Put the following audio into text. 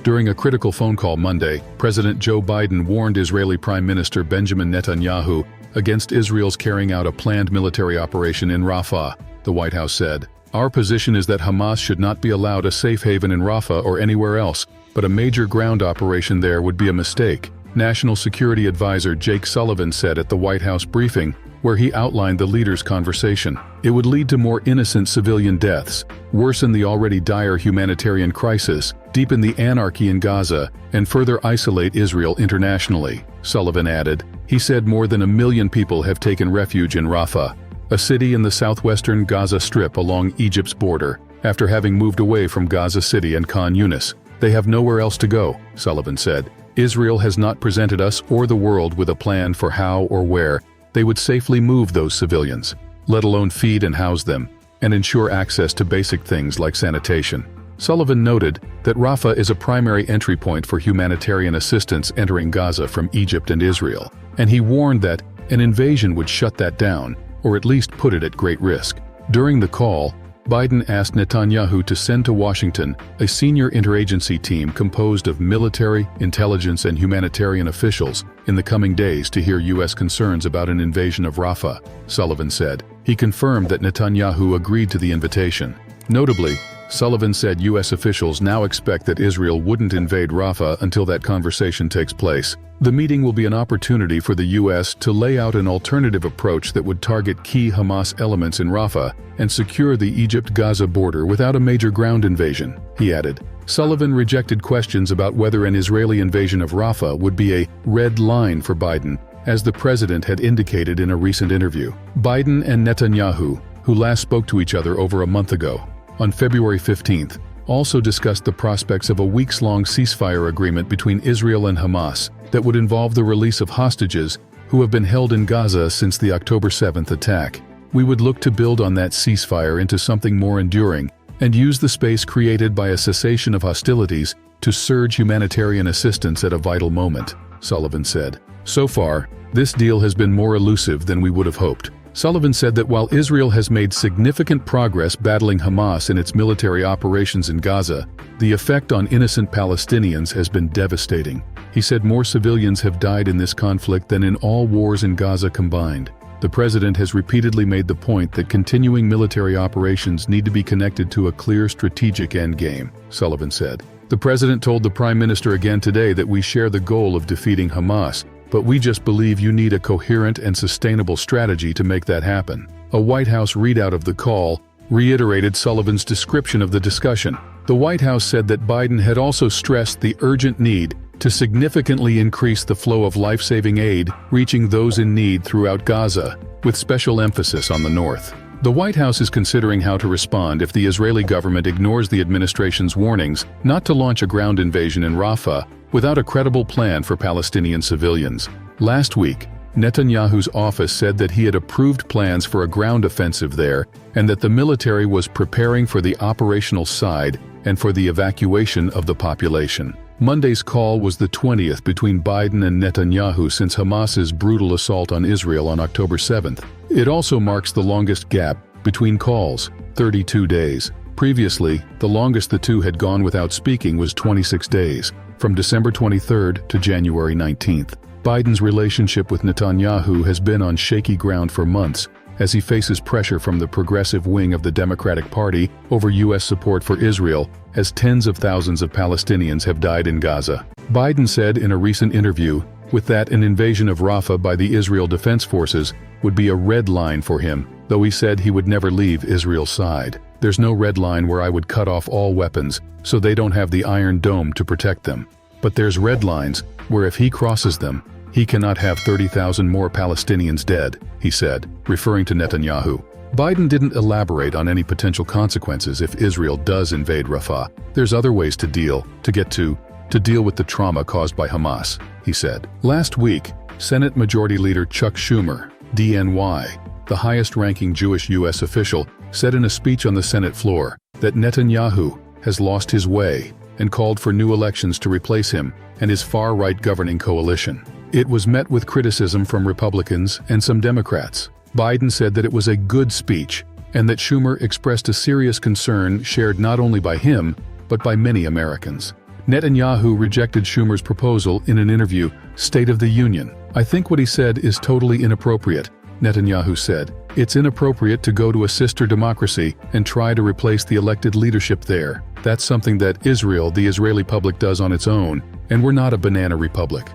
During a critical phone call Monday, President Joe Biden warned Israeli Prime Minister Benjamin Netanyahu against Israel's carrying out a planned military operation in Rafah, the White House said. "Our position is that Hamas should not be allowed a safe haven in Rafah or anywhere else, but a major ground operation there would be a mistake," National Security Advisor Jake Sullivan said at the White House briefing, where he outlined the leaders' conversation. "It would lead to more innocent civilian deaths, worsen the already dire humanitarian crisis, deepen the anarchy in Gaza, and further isolate Israel internationally," Sullivan added. He said more than 1 million people have taken refuge in Rafah, a city in the southwestern Gaza Strip along Egypt's border, after having moved away from Gaza City and Khan Yunis. "They have nowhere else to go," Sullivan said. "Israel has not presented us or the world with a plan for how or where they would safely move those civilians, let alone feed and house them, and ensure access to basic things like sanitation." Sullivan noted that Rafah is a primary entry point for humanitarian assistance entering Gaza from Egypt and Israel, and he warned that an invasion would shut that down, or at least put it at great risk. During the call, Biden asked Netanyahu to send to Washington a senior interagency team composed of military, intelligence, and humanitarian officials in the coming days to hear U.S. concerns about an invasion of Rafah, Sullivan said. He confirmed that Netanyahu agreed to the invitation. Notably, Sullivan said U.S. officials now expect that Israel wouldn't invade Rafah until that conversation takes place. The meeting will be an opportunity for the U.S. to lay out an alternative approach that would target key Hamas elements in Rafah and secure the Egypt-Gaza border without a major ground invasion, he added. Sullivan rejected questions about whether an Israeli invasion of Rafah would be a red line for Biden, as the president had indicated in a recent interview. Biden and Netanyahu, who last spoke to each other over a month ago, on February 15th, also discussed the prospects of a weeks-long ceasefire agreement between Israel and Hamas that would involve the release of hostages who have been held in Gaza since the October 7th attack. "We would look to build on that ceasefire into something more enduring and use the space created by a cessation of hostilities to surge humanitarian assistance at a vital moment," Sullivan said. "So far, this deal has been more elusive than we would have hoped." Sullivan said that while Israel has made significant progress battling Hamas in its military operations in Gaza, the effect on innocent Palestinians has been devastating. He said more civilians have died in this conflict than in all wars in Gaza combined. The president has repeatedly made the point that continuing military operations need to be connected to a clear strategic endgame, Sullivan said. "The president told the prime minister again today that we share the goal of defeating Hamas, but we just believe you need a coherent and sustainable strategy to make that happen." A White House readout of the call reiterated Sullivan's description of the discussion. The White House said that Biden had also stressed the urgent need to significantly increase the flow of life-saving aid reaching those in need throughout Gaza, with special emphasis on the north. The White House is considering how to respond if the Israeli government ignores the administration's warnings not to launch a ground invasion in Rafah without a credible plan for Palestinian civilians. Last week, Netanyahu's office said that he had approved plans for a ground offensive there and that the military was preparing for the operational side and for the evacuation of the population. Monday's call was the 20th between Biden and Netanyahu since Hamas's brutal assault on Israel on October 7th. It also marks the longest gap between calls, 32 days. Previously, the longest the two had gone without speaking was 26 days, from December 23rd to January 19th. Biden's relationship with Netanyahu has been on shaky ground for months, as he faces pressure from the progressive wing of the Democratic Party over U.S. support for Israel, as tens of thousands of Palestinians have died in Gaza. Biden said in a recent interview, with that an invasion of Rafah by the Israel Defense Forces would be a red line for him, though he said he would never leave Israel's side. "There's no red line where I would cut off all weapons, so they don't have the Iron Dome to protect them. But there's red lines where if he crosses them, he cannot have 30,000 more Palestinians dead," he said, referring to Netanyahu. Biden didn't elaborate on any potential consequences if Israel does invade Rafah. "There's other ways to deal with the trauma caused by Hamas," he said. Last week, Senate Majority Leader Chuck Schumer, DNY, the highest-ranking Jewish U.S. official, said in a speech on the Senate floor that Netanyahu has lost his way and called for new elections to replace him and his far-right governing coalition. It was met with criticism from Republicans and some Democrats. Biden said that it was a good speech and that Schumer expressed a serious concern shared not only by him, but by many Americans. Netanyahu rejected Schumer's proposal in an interview, State of the Union. "I think what he said is totally inappropriate," Netanyahu said. "It's inappropriate to go to a sister democracy and try to replace the elected leadership there. That's something that Israel, the Israeli public, does on its own, and we're not a banana republic."